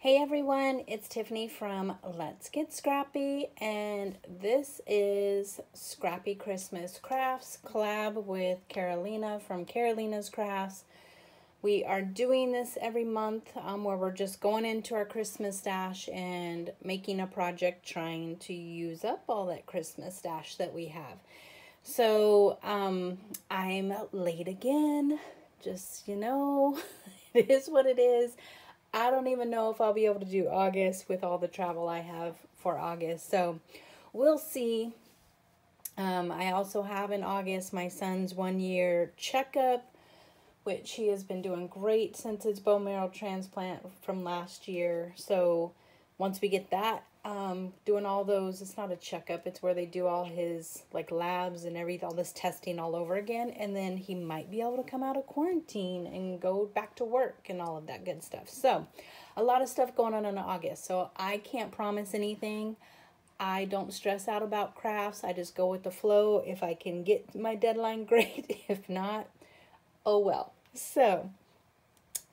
Hey everyone, it's Tiffany from Let's Get Scrappy, and this is Scrappy Christmas Crafts collab with Carolina from Carolina's Crafts. We are doing this every month where we're just going into our Christmas stash and making a project trying to use up all that Christmas stash that we have. So I'm late again, just it is what it is. I don't even know if I'll be able to do August with all the travel I have for August. So we'll see. I also have in August my son's 1 year checkup, which he has been doing great since his bone marrow transplant from last year. So once we get that, doing all those, it's not a checkup, it's where they do all his like labs and everything, all this testing all over again, and then he might be able to come out of quarantine and go back to work and all of that good stuff. So a lot of stuff going on in August, so I can't promise anything. I don't stress out about crafts. I just go with the flow. If I can get my deadline, great. If not, oh well. So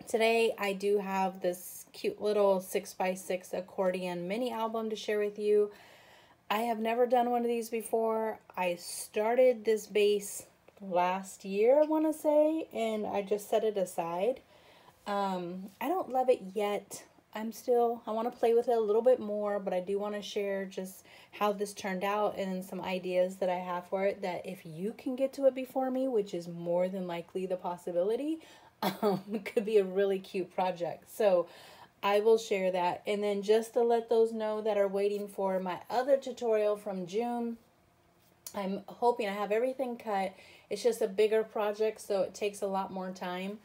today I do have this cute little 6x6 accordion mini album to share with you. I have never done one of these before. I started this base last year, I want to say, and I just set it aside. I don't love it yet. I want to play with it a little bit more, but I do want to share just how this turned out and some ideas that I have for it, that if you can get to it before me, which is more than likely the possibility, it could be a really cute project. So I will share that. And then just to let those know that are waiting for my other tutorial from June, I'm hoping I have everything cut. It's just a bigger project, so it takes a lot more time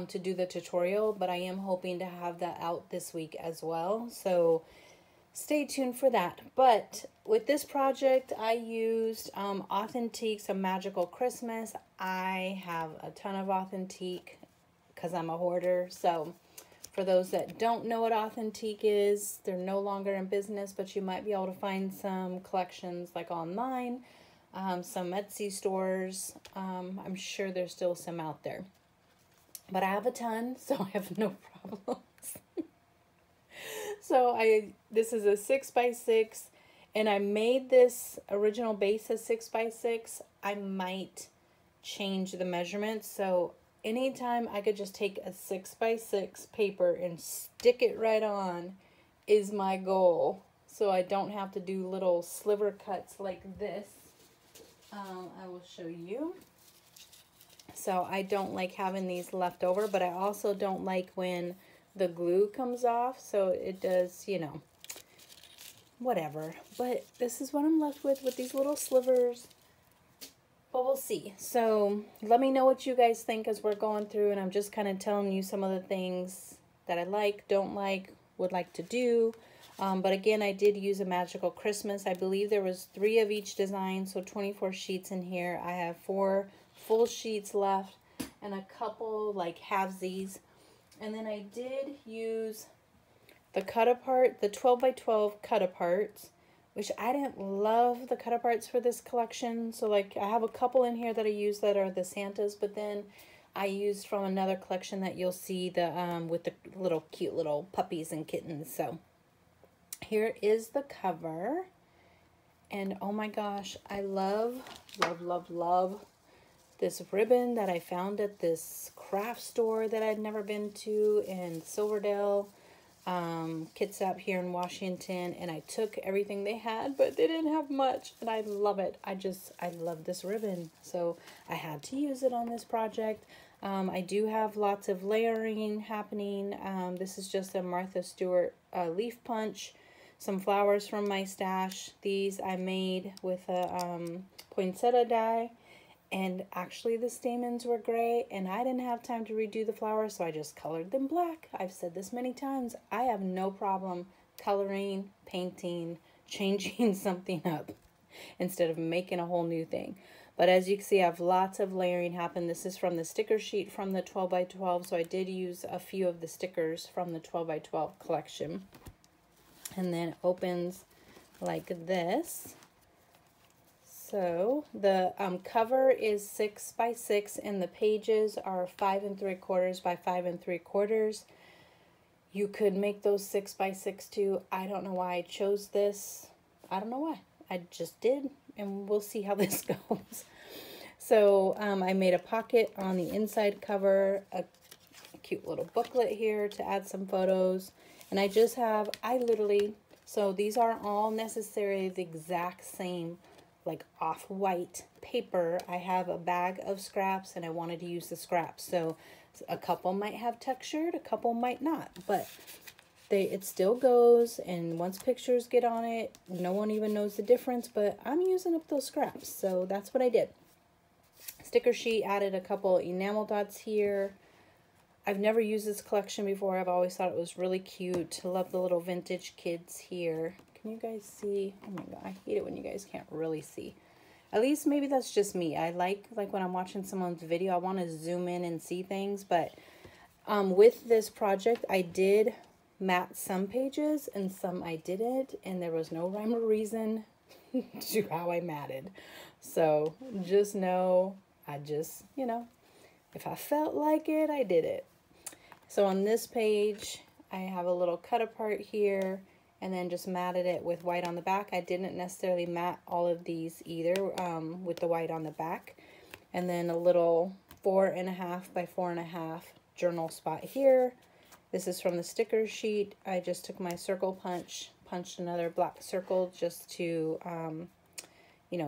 to do the tutorial, but I am hoping to have that out this week as well. So stay tuned for that. But with this project, I used Authentique, a Magical Christmas. I have a ton of Authentique because I'm a hoarder. So for those that don't know what Authentique is, they're no longer in business, but you might be able to find some collections like online, some Etsy stores. I'm sure there's still some out there. But I have a ton, so I have no problems. So this is a 6x6, and I made this original base as 6x6. I might change the measurements, so anytime I could just take a 6x6 paper and stick it right on is my goal, so I don't have to do little sliver cuts like this. I will show you. So I don't like having these left over, but I also don't like when the glue comes off, so it does, whatever. But this is what I'm left with these little slivers. But we'll see. So let me know what you guys think as we're going through, and I'm just kind of telling you some of the things that I like, don't like, would like to do. But again, I did use a Magical Christmas. I believe there was 3 of each design, so 24 sheets in here. I have 4 full sheets left and a couple like halvesies. And then I did use the cut-apart, the 12x12 cut-aparts, which I didn't love the cut-aparts for this collection. So like I have a couple in here that I use that are the Santas, but then I used from another collection that you'll see the with the little cute little puppies and kittens. So here is the cover. And oh my gosh, I love, love, love, love this ribbon that I found at this craft store that I'd never been to in Silverdale, Kitsap here in Washington, and I took everything they had, but they didn't have much, and I love it. I love this ribbon, so I had to use it on this project. I do have lots of layering happening. This is just a Martha Stewart leaf punch, some flowers from my stash. These I made with a poinsettia die. And actually the stamens were gray, and I didn't have time to redo the flowers, so I just colored them black. I've said this many times. I have no problem coloring, painting, changing something up instead of making a whole new thing. But as you can see, I have lots of layering happen. This is from the sticker sheet from the 12x12, so I did use a few of the stickers from the 12x12 collection. And then it opens like this. So the cover is 6x6 and the pages are 5 3/4 by 5 3/4. You could make those 6x6 too. I don't know why I chose this. I don't know why. I just did, and we'll see how this goes. So I made a pocket on the inside cover, a cute little booklet here to add some photos. And I just have, so these aren't all necessarily the exact same, like off-white paper. I have a bag of scraps and I wanted to use the scraps. So a couple might have textured, a couple might not, but it still goes, and once pictures get on it, no one even knows the difference, but I'm using up those scraps. So that's what I did. Sticker sheet, added a couple enamel dots here. I've never used this collection before. I've always thought it was really cute. I love the little vintage kids here. Can you guys see? Oh my God, I hate it when you guys can't really see. At least maybe that's just me. I like when I'm watching someone's video, I want to zoom in and see things. But with this project, I did mat some pages and some I didn't. And there was no rhyme or reason to how I matted. So just know, if I felt like it, I did it. So on this page, I have a little cut apart here and then just matted it with white on the back. I didn't necessarily mat all of these either with the white on the back. And then a little 4.5 by 4.5 journal spot here. This is from the sticker sheet. I just took my circle punch, punched another black circle just to,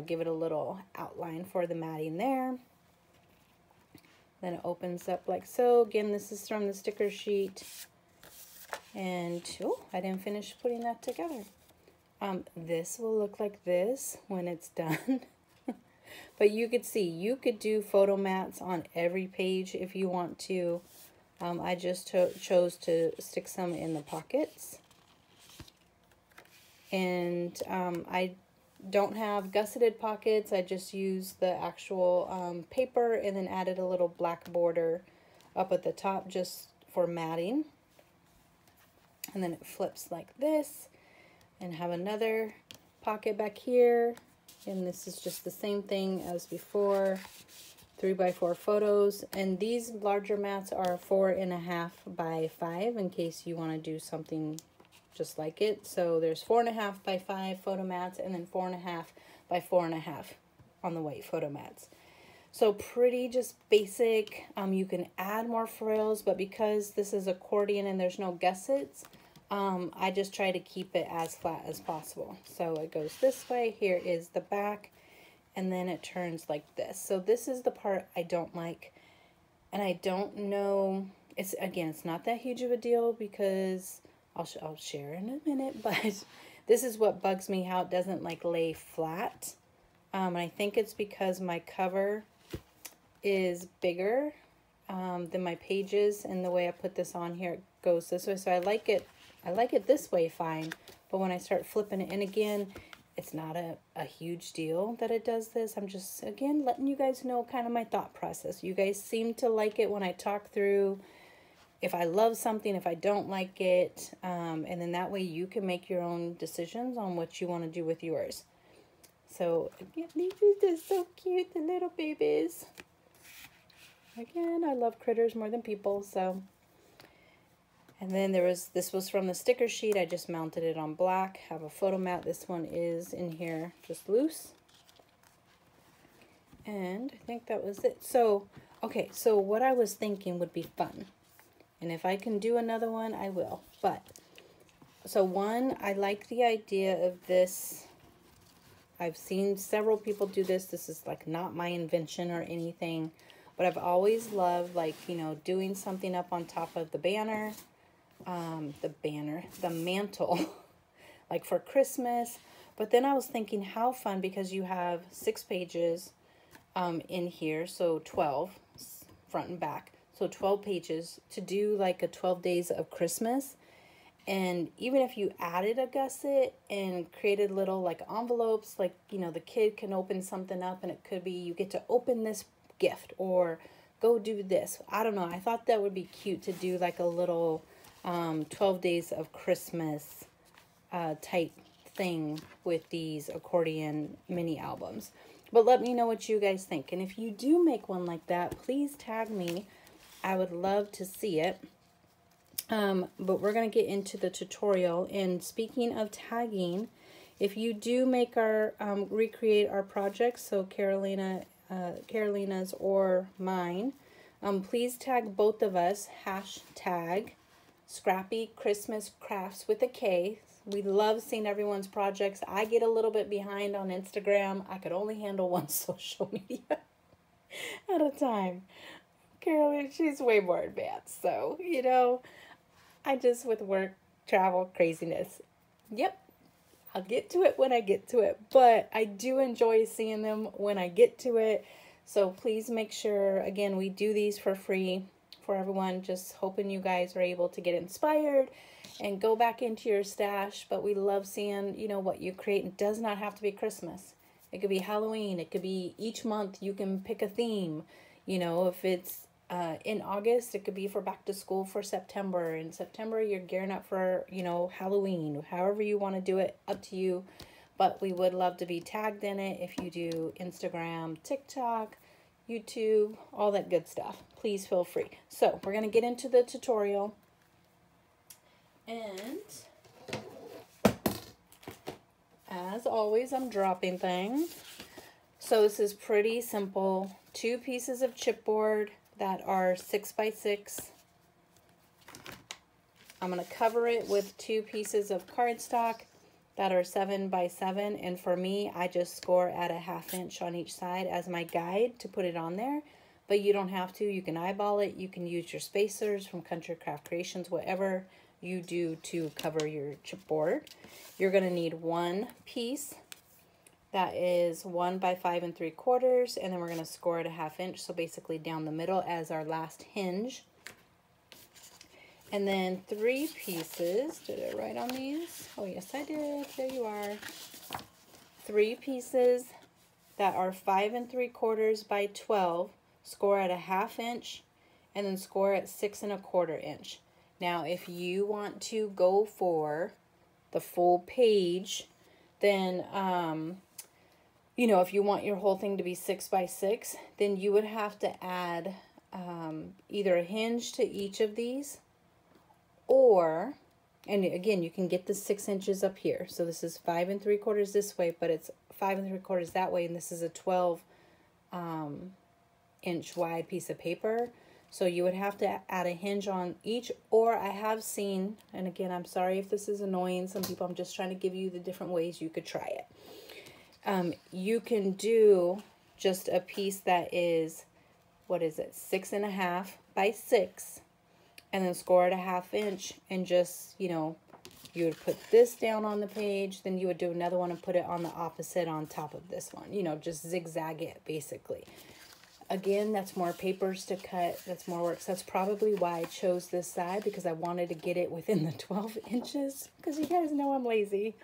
give it a little outline for the matting there. Then it opens up like so. Again, this is from the sticker sheet. And, oh, I didn't finish putting that together. This will look like this when it's done. But you could see, you could do photo mats on every page if you want to. I just chose to stick some in the pockets. And I don't have gusseted pockets. I just used the actual paper and then added a little black border up at the top just for matting. And then it flips like this, and have another pocket back here. And this is just the same thing as before, 3x4 photos. And these larger mats are 4.5 by 5 in case you want to do something just like it. So there's 4.5 by 5 photo mats, and then 4.5 by 4.5 on the white photo mats. So pretty just basic. You can add more frills, but because this is accordion and there's no gussets, I just try to keep it as flat as possible. So it goes this way. Here is the back, and then it turns like this. So this is the part I don't like, and I don't know. It's not that huge of a deal because I'll share in a minute, but this is what bugs me, how it doesn't like lay flat. And I think it's because my cover is bigger than my pages, and the way I put this on here, it goes this way. So I like it this way fine, but when I start flipping it in again, it's not a huge deal that it does this. I'm just, again, letting you guys know kind of my thought process. You guys seem to like it when I talk through if I love something, if I don't like it, and then that way you can make your own decisions on what you want to do with yours. So again, these are just so cute, the little babies. Again, I love critters more than people, so. And then this was from the sticker sheet. I just mounted it on black. Have a photo mat. This one is in here just loose. And I think that was it. So, okay, so what I was thinking would be fun. And if I can do another one, I will. But, so one, I like the idea of this. I've seen several people do this. This is like not my invention or anything. But I've always loved, like, doing something up on top of the banner. The mantle, like for Christmas. But then I was thinking how fun, because you have 6 pages in here, so 12 front and back, so 12 pages to do like a 12 days of Christmas. And even if you added a gusset and created little like envelopes, like, the kid can open something up, and it could be you get to open this gift or go do this. I don't know. I thought that would be cute to do like a little 12 days of Christmas type thing with these accordion mini albums. But let me know what you guys think. And if you do make one like that, please tag me. I would love to see it. But we're going to get into the tutorial. And speaking of tagging, if you do make our, recreate our projects, so Carolina's or mine, please tag both of us, hashtag Scrappy Christmas Crafts with a K. We love seeing everyone's projects. I get a little bit behind on Instagram. I could only handle one social media at a time. Carolina, she's way more advanced. So, you know, I just, with work, travel, craziness. Yep, I'll get to it when I get to it. But I do enjoy seeing them when I get to it. So please make sure, again, we do these for free for everyone. Just hoping you guys are able to get inspired and go back into your stash. But we love seeing, you know, what you create. It does not have to be Christmas. It could be Halloween. It could be each month you can pick a theme. You know, if it's in August, it could be for back to school for September. In September, you're gearing up for, you know, Halloween. However you want to do it, up to you. But we would love to be tagged in it if you do Instagram, TikTok, YouTube, all that good stuff. Please feel free. So we're going to get into the tutorial. And as always, I'm dropping things. So this is pretty simple. 2 pieces of chipboard that are 6 by 6. I'm going to cover it with 2 pieces of cardstock that are 7 by 7. And for me, I just score at a 1/2 inch on each side as my guide to put it on there. But you don't have to. You can eyeball it. You can use your spacers from Country Craft Creations, whatever you do to cover your chipboard. You're going to need 1 piece that is 1 by 5 3/4, and then we're going to score it a 1/2 inch, so basically down the middle as our last hinge. And then 3 pieces. Did I write on these? Oh yes, I did. There you are. 3 pieces that are 5 3/4 by 12. Score at a 1/2 inch, and then score at 6 1/4 inch. Now, if you want to go for the full page, then you know, if you want your whole thing to be 6 by 6, then you would have to add either a hinge to each of these, or, and again, you can get the 6 inches up here. So this is 5 3/4 this way, but it's 5 3/4 that way, and this is a 12 inch wide piece of paper. So you would have to add a hinge on each, or I have seen, and again, I'm sorry if this is annoying some people, I'm just trying to give you the different ways you could try it. You can do just a piece that is, what is it, 6 1/2 by 6, and then score at a 1/2 inch, and just, you know, you would put this down on the page, then you would do another one and put it on the opposite on top of this one, you know, just zigzag it basically. Again, that's more papers to cut, that's more work. So that's probably why I chose this side, because I wanted to get it within the 12 inches, because you guys know I'm lazy.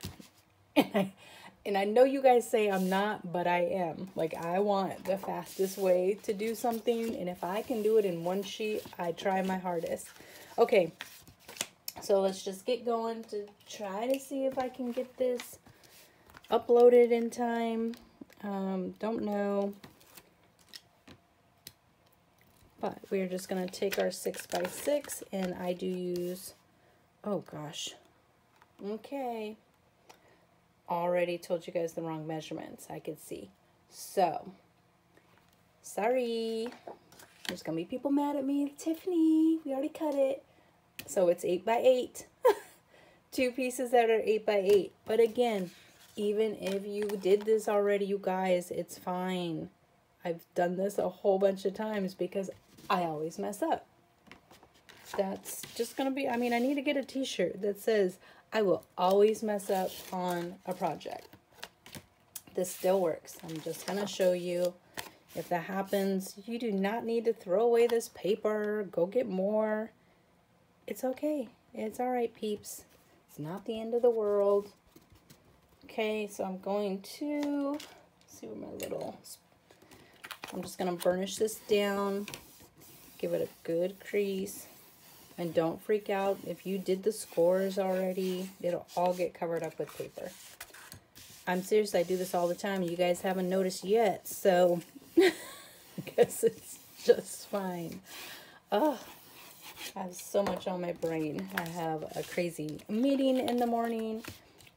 And I know you guys say I'm not, but I am. Like, I want the fastest way to do something, and if I can do it in one sheet, I try my hardest. Okay, so let's just get going to try to see if I can get this uploaded in time. Don't know. But we're just going to take our 6 by 6, and I do use, oh gosh, okay, already told you guys the wrong measurements, I could see. So, sorry, there's going to be people mad at me. Tiffany, we already cut it. So it's 8 by 8, 2 pieces that are 8 by 8. But again, even if you did this already, you guys, it's fine. I've done this a whole bunch of times because I always mess up. That's just going to be, I mean, I need to get a t-shirt that says, I will always mess up on a project. This still works. I'm just going to show you. If that happens, you do not need to throw away this paper. Go get more. It's okay. It's all right, peeps. It's not the end of the world. Okay, so I'm going to, see where my little, I'm just going to burnish this down. Give it a good crease. And don't freak out if you did the scores already. It'll all get covered up with paper. I'm serious, I do this all the time. You guys haven't noticed yet, so I guess it's just fine. Oh, I have so much on my brain. I have a crazy meeting in the morning,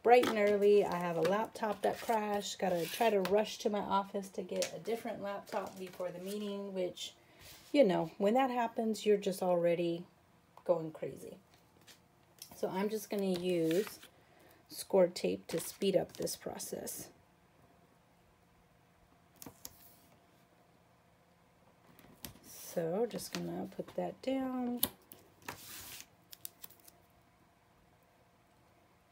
bright and early. I have a laptop that crashed. Gotta try to rush to my office to get a different laptop before the meeting, which, you know, when that happens, you're just already going crazy. So I'm just gonna use score tape to speed up this process. So just gonna put that down.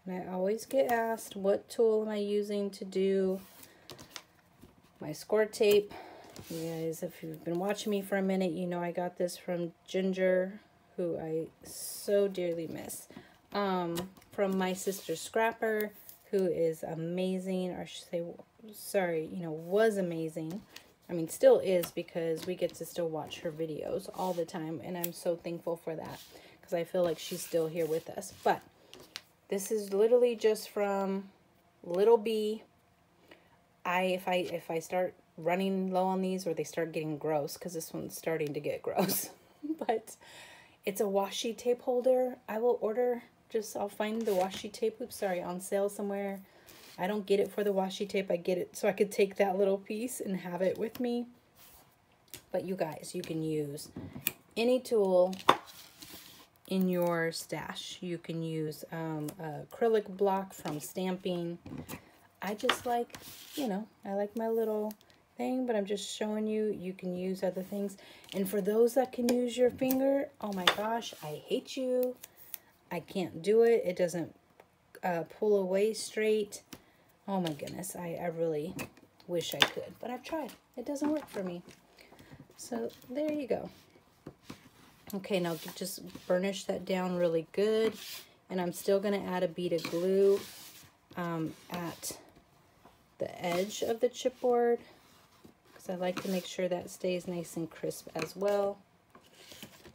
And I always get asked, what tool am I using to do my score tape? You guys, if you've been watching me for a minute, you know I got this from Ginger, who I so dearly miss. From my sister Scrapper, who is amazing, or I should say, sorry, you know, was amazing. I mean, still is, because we get to still watch her videos all the time, and I'm so thankful for that, because I feel like she's still here with us. But this is literally just from Little B. If I start running low on these, or they start getting gross, because this one's starting to get gross, but it's a washi tape holder. I will order, I'll find the washi tape, on sale somewhere. I don't get it for the washi tape. I get it so I could take that little piece and have it with me. But you guys, you can use any tool in your stash. You can use acrylic block from Stamping. I just like, you know, I like my little thing, but I'm just showing you, you can use other things. And for those that can use your finger, oh my gosh, I hate you. I can't do it. It doesn't pull away straight. Oh my goodness, I really wish I could, but I've tried. It doesn't work for me. So there you go. Okay, now just burnish that down really good. And I'm still going to add a bead of glue at the edge of the chipboard, because I like to make sure that stays nice and crisp as well.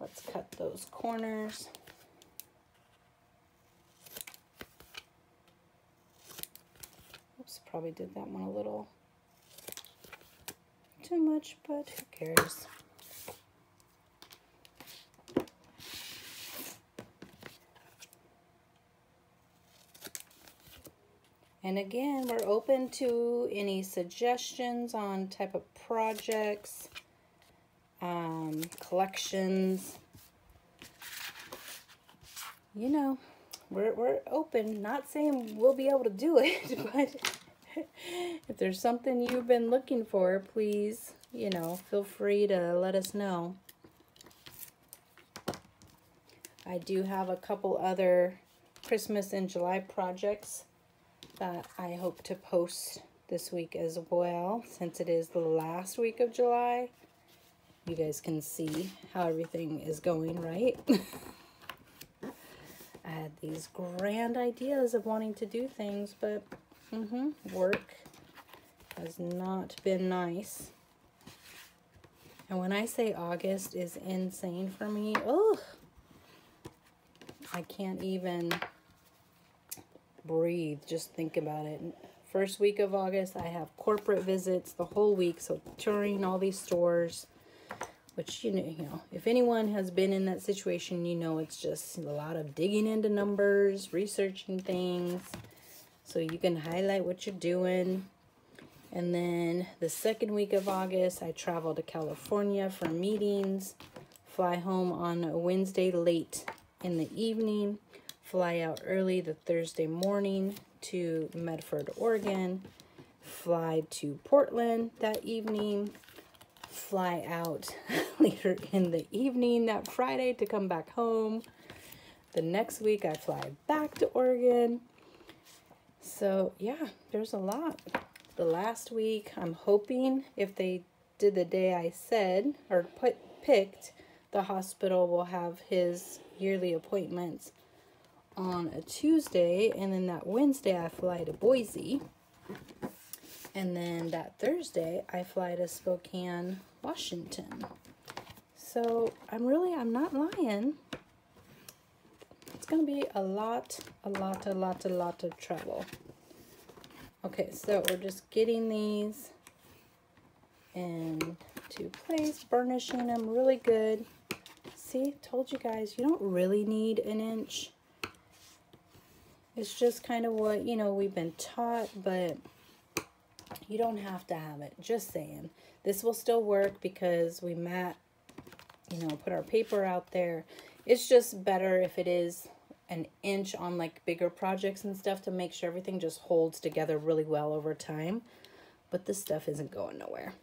Let's cut those corners. Oops, probably did that one a little too much, but who cares? And again, we're open to any suggestions on type of projects, collections. You know, we're open. Not saying we'll be able to do it, but if there's something you've been looking for, please, you know, feel free to let us know. I do have a couple other Christmas in July projects that I hope to post this week as well, since it is the last week of July. You guys can see how everything is going, right? I had these grand ideas of wanting to do things, but work has not been nice. And when I say August is insane for me, oh, I can't even breathe, just think about it. First week of August, I have corporate visits the whole week, so touring all these stores, which, you know, if anyone has been in that situation, you know it's just a lot of digging into numbers, researching things, so you can highlight what you're doing. And then the second week of August, I travel to California for meetings, fly home on a Wednesday late in the evening, fly out early the Thursday morning to Medford, Oregon, fly to Portland that evening, fly out later in the evening that Friday to come back home. The next week I fly back to Oregon. So yeah, there's a lot. The last week, I'm hoping if they did the day I said or picked, the hospital will have his yearly appointments on a Tuesday, and then that Wednesday I fly to Boise, and then that Thursday I fly to Spokane, Washington. So I'm not lying. It's gonna be a lot of travel. Okay, so we're just getting these into place, burnishing them really good. See, told you guys, you don't really need an inch. It's just kind of what, you know, we've been taught, but you don't have to have it. Just saying. This will still work because we mat, you know, put our paper out there. It's just better if it is an inch on like bigger projects and stuff to make sure everything just holds together really well over time. But this stuff isn't going nowhere.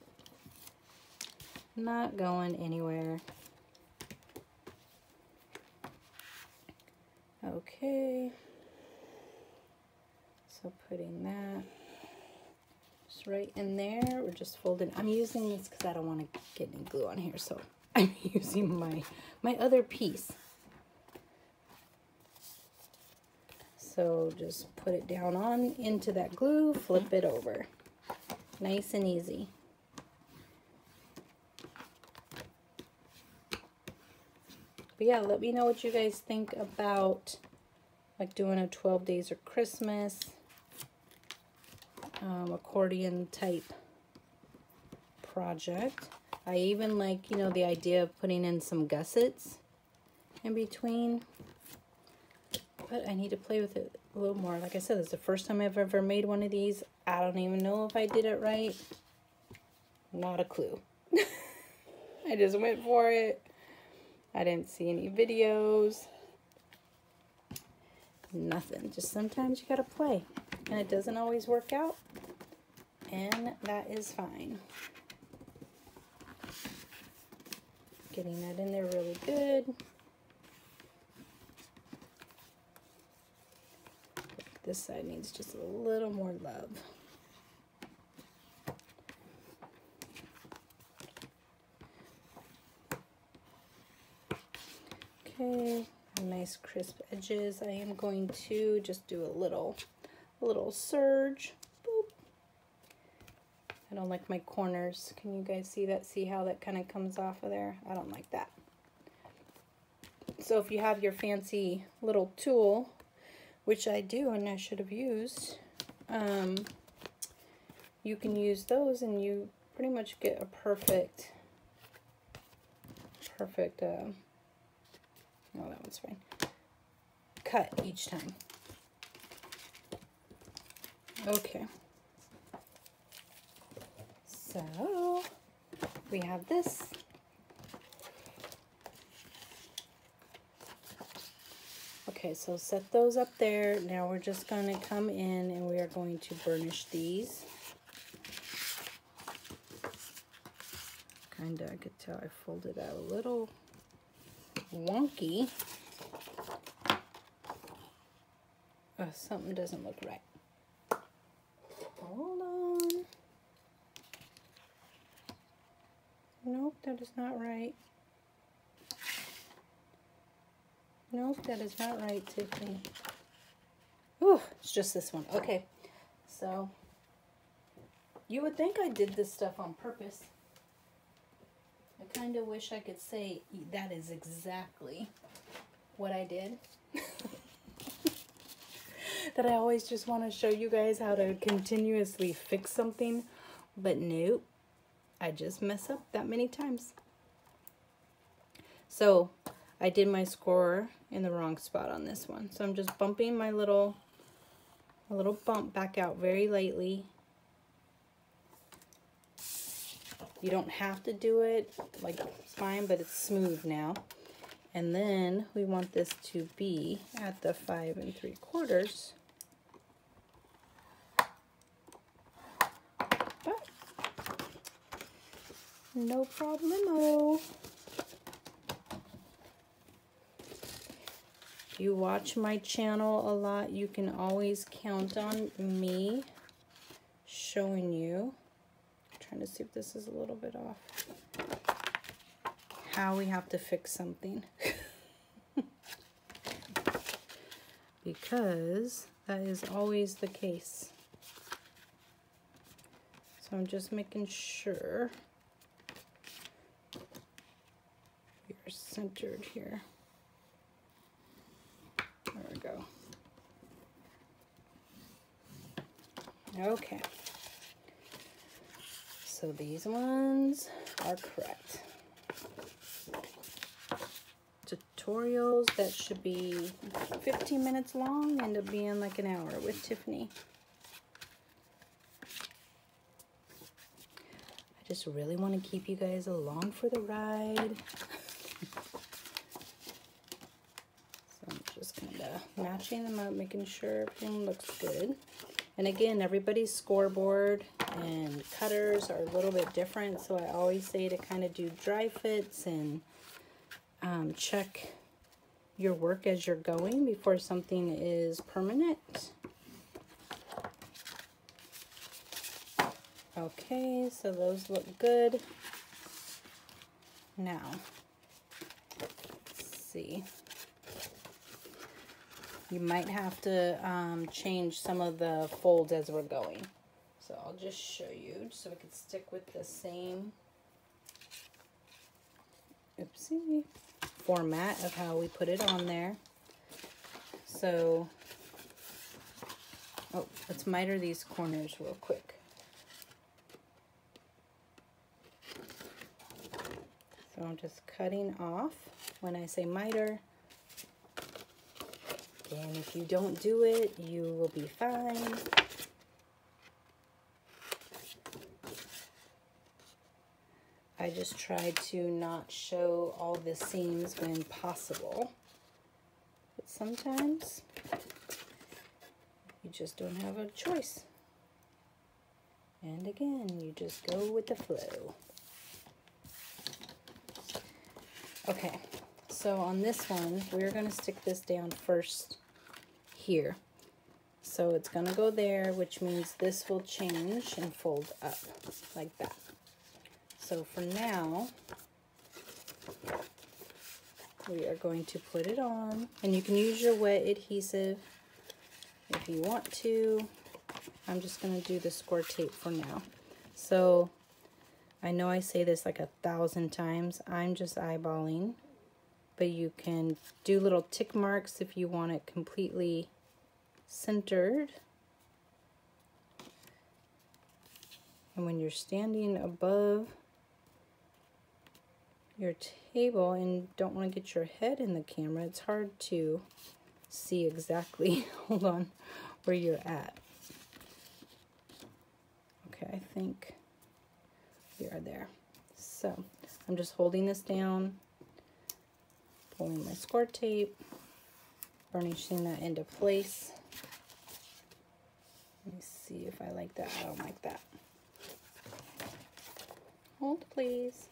Not going anywhere. Okay. So putting that just right in there. We're just folding. I'm using this because I don't want to get any glue on here. So I'm using my other piece. So just put it down on into that glue, flip it over. Nice and easy. But yeah, let me know what you guys think about like doing a 12 Days of Christmas accordion type project. I even like, you know, the idea of putting in some gussets in between. But I need to play with it a little more. Like I said, this is the first time I've ever made one of these. I don't even know if I did it right. Not a clue. I just went for it. I didn't see any videos. Nothing. Just sometimes you gotta play. And it doesn't always work out. And that is fine. Getting that in there really good. This side needs just a little more love. Okay, nice crisp edges. I am going to just do a little surge. Boop. I don't like my corners. Can you guys see that? See how that kind of comes off of there? I don't like that. So if you have your fancy little tool, which I do and I should have used, you can use those and you pretty much get a perfect, no, that one's fine, cut each time. Okay. So we have this. Okay, so set those up there. Now we're just going to come in and we are going to burnish these. Kinda, I could tell I folded out a little wonky. Something doesn't look right. Hold on. Nope, that is not right. Nope, that is not right, Tiffany. Ooh, it's just this one. Okay, so you would think I did this stuff on purpose. I kind of wish I could say that is exactly what I did. That I always just want to show you guys how to continuously fix something, but nope, I just mess up that many times. So I did my scorer in the wrong spot on this one. So I'm just bumping my little bump back out very lightly. You don't have to do it, like it's fine, but it's smooth now. And then we want this to be at the 5 3/4. But no problemo. If you watch my channel a lot, you can always count on me showing you. I'm trying to see if this is a little bit off. How we have to fix something. Because that is always the case. So I'm just making sure you're centered here. There we go. Okay. So these ones are correct. tutorials that should be 15 minutes long end up being like an hour with Tiffany. I just really want to keep you guys along for the ride. So I'm just kind of matching them up, making sure everything looks good. And again, everybody's scoreboard and cutters are a little bit different, so I always say to kind of do dry fits and check your work as you're going before something is permanent. Okay, so those look good. Now, let's see. You might have to change some of the folds as we're going. So I'll just show you so we can stick with the same format of how we put it on there. So, oh, let's miter these corners real quick. So I'm just cutting off. When I say miter, and if you don't do it, you will be fine. I just try to not show all the seams when possible. But sometimes you just don't have a choice. And again, you just go with the flow. Okay. So on this one, we're going to stick this down first here. So it's going to go there, which means this will change and fold up like that. So for now, we are going to put it on. And you can use your wet adhesive if you want to. I'm just going to do the score tape for now. So I know I say this like 1,000 times. I'm just eyeballing. But you can do little tick marks if you want it completely centered. And when you're standing above your table and don't want to get your head in the camera, it's hard to see exactly, hold on, where you're at. Okay, I think we are there. So I'm just holding this down, pulling my score tape, burnishing that into place. Let me see if I like that. I don't like that. Hold, please.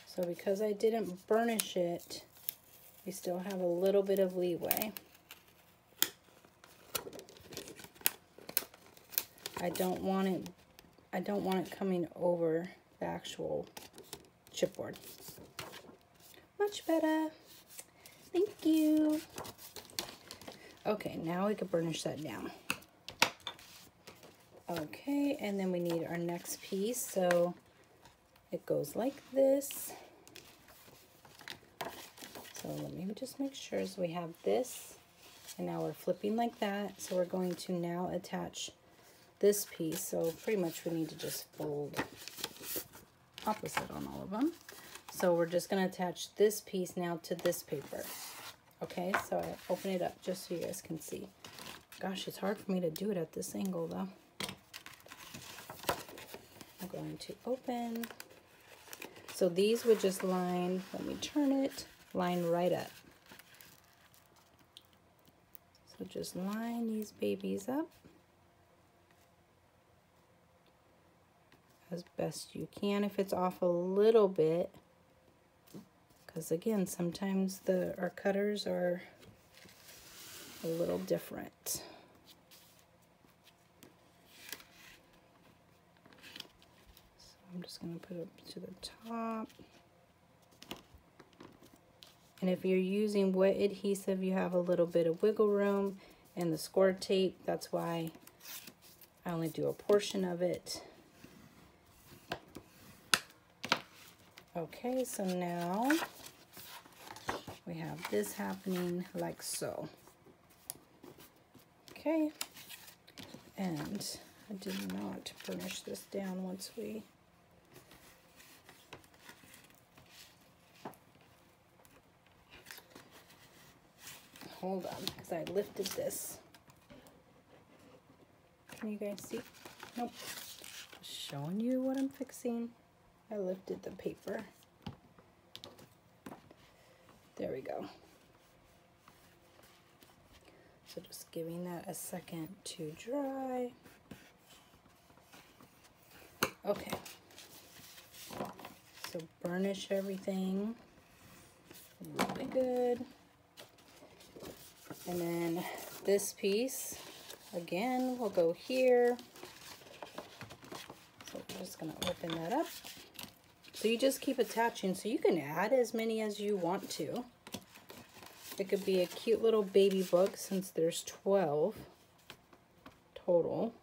So because I didn't burnish it, we still have a little bit of leeway. I don't want it coming over the actual chipboard. Much better. Thank you. Okay, now we can burnish that down. Okay, and then we need our next piece. So it goes like this. So let me just make sure. So we have this, and now we're flipping like that. So we're going to now attach this piece. So pretty much we need to just fold opposite on all of them. So we're just going to attach this piece now to this paper. Okay, so I open it up just so you guys can see. Gosh, it's hard for me to do it at this angle though. I'm going to open. So these would just line, let me turn it, line right up. So just line these babies up as best you can. If it's off a little bit, because again, sometimes our cutters are a little different. So I'm just going to put it up to the top. And if you're using wet adhesive, you have a little bit of wiggle room. And the score tape, that's why I only do a portion of it. Okay, so now we have this happening like so. Okay, and I did not burnish this down once we... Hold on, because I lifted this. Can you guys see? Nope. Just showing you what I'm fixing. I lifted the paper. There we go. So just giving that a second to dry. Okay. So burnish everything really good. And then this piece, again, will go here. So I'm just gonna open that up. So you just keep attaching, so you can add as many as you want to. It could be a cute little baby book since there's 12 total.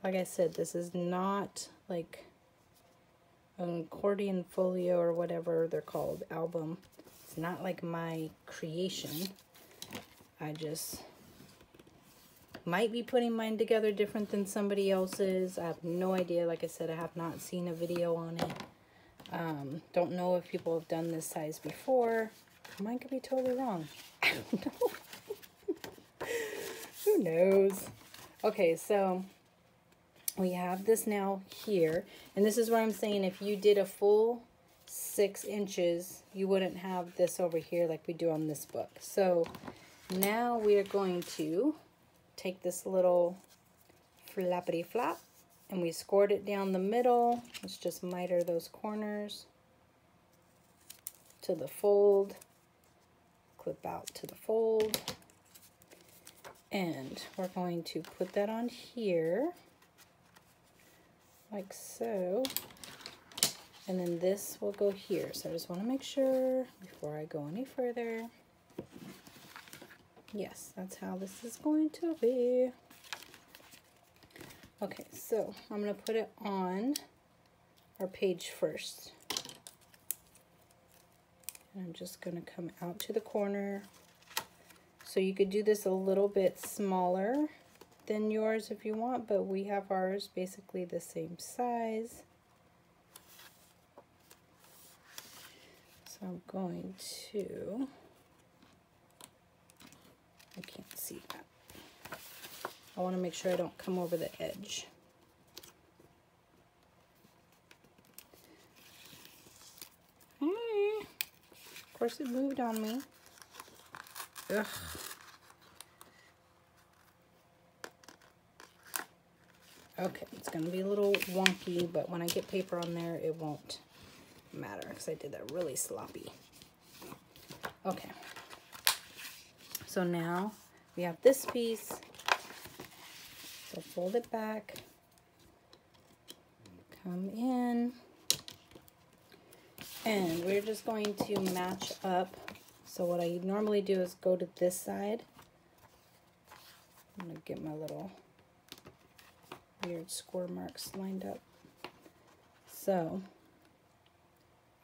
Like I said, this is not like an accordion folio or whatever they're called, album. It's not like my creation. I just might be putting mine together different than somebody else's. I have no idea. Like I said, I have not seen a video on it. Don't know if people have done this size before. Mine could be totally wrong. I don't know. Who knows? Okay, so we have this now here. And this is where I'm saying if you did a full 6 inches, you wouldn't have this over here like we do on this book. So now we are going to take this little flappity flap and we scored it down the middle. Let's just miter those corners to the fold, clip out to the fold, and we're going to put that on here like so, and then this will go here. So I just want to make sure before I go any further. Yes, that's how this is going to be. Okay, so I'm going to put it on our page first. And I'm just going to come out to the corner. So you could do this a little bit smaller than yours if you want, but we have ours basically the same size. So I'm going to... I can't see that. I want to make sure I don't come over the edge. Of course it moved on me. Ugh. Okay, it's going to be a little wonky, but when I get paper on there, it won't matter because I did that really sloppy. Okay. So now we have this piece, so fold it back, come in, and we're just going to match up. So what I normally do is go to this side. I'm going to get my little weird score marks lined up. So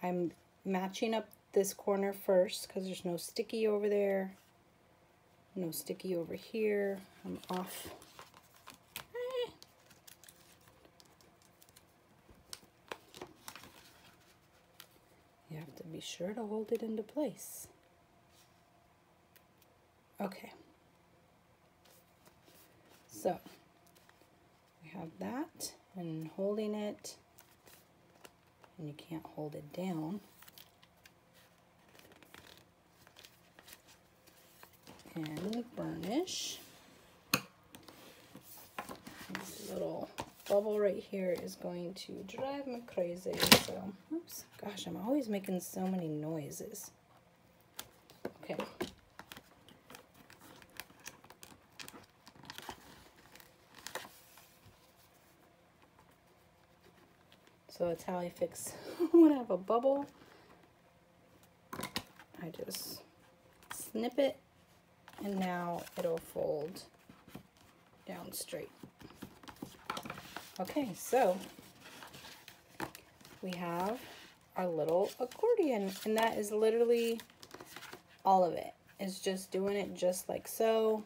I'm matching up this corner first because there's no sticky over there. No sticky over here. I'm off. You have to be sure to hold it into place. Okay. So we have that and holding it, and you can't hold it down. And burnish. This little bubble right here is going to drive me crazy. So, oops, gosh, I'm always making so many noises. Okay. So that's how I fix when I have a bubble. I just snip it, and now it'll fold down straight. Okay, so we have our little accordion, and that is literally all of it. is just doing it just like so.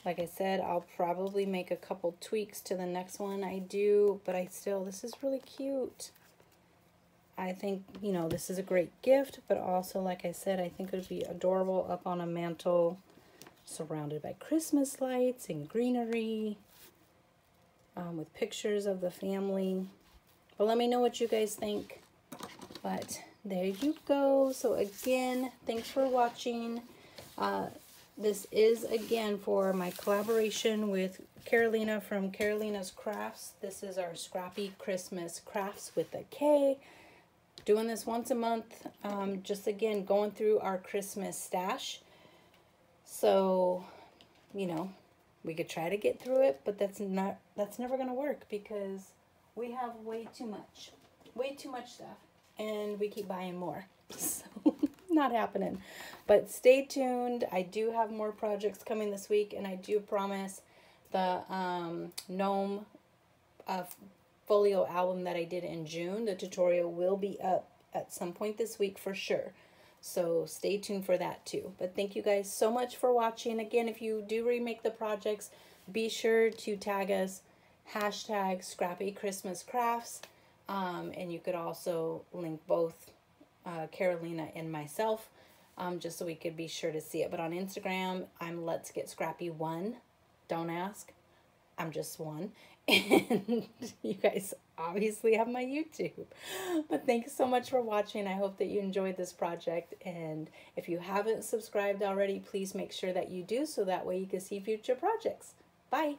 Like I said, I'll probably make a couple tweaks to the next one I do, but this is really cute. I think, you know, this is a great gift, but also, like I said, I think it would be adorable up on a mantle, surrounded by Christmas lights and greenery, with pictures of the family. But let me know what you guys think. But there you go. So again, thanks for watching. This is, again, for my collaboration with Carolina from Carolina's Crafts. This is our Scrappy Christmas Crafts with a K. Doing this once a month. Just, again, going through our Christmas stash. So, you know, we could try to get through it, but that's never going to work because we have way too much stuff. And we keep buying more. So, not happening. But stay tuned. I do have more projects coming this week, and I do promise the gnome folio album that I did in June, the tutorial will be up at some point this week for sure. So stay tuned for that too. But thank you guys so much for watching. Again, if you do remake the projects, be sure to tag us, hashtag Scrappy Christmas Crafts. And you could also link both Carolina and myself, just so we could be sure to see it. But on Instagram, I'm Let's Get Scrappy 1. Don't ask. I'm just one. And you guys obviously have my YouTube. But thanks so much for watching. I hope that you enjoyed this project. And if you haven't subscribed already, please make sure that you do, so that way you can see future projects. Bye.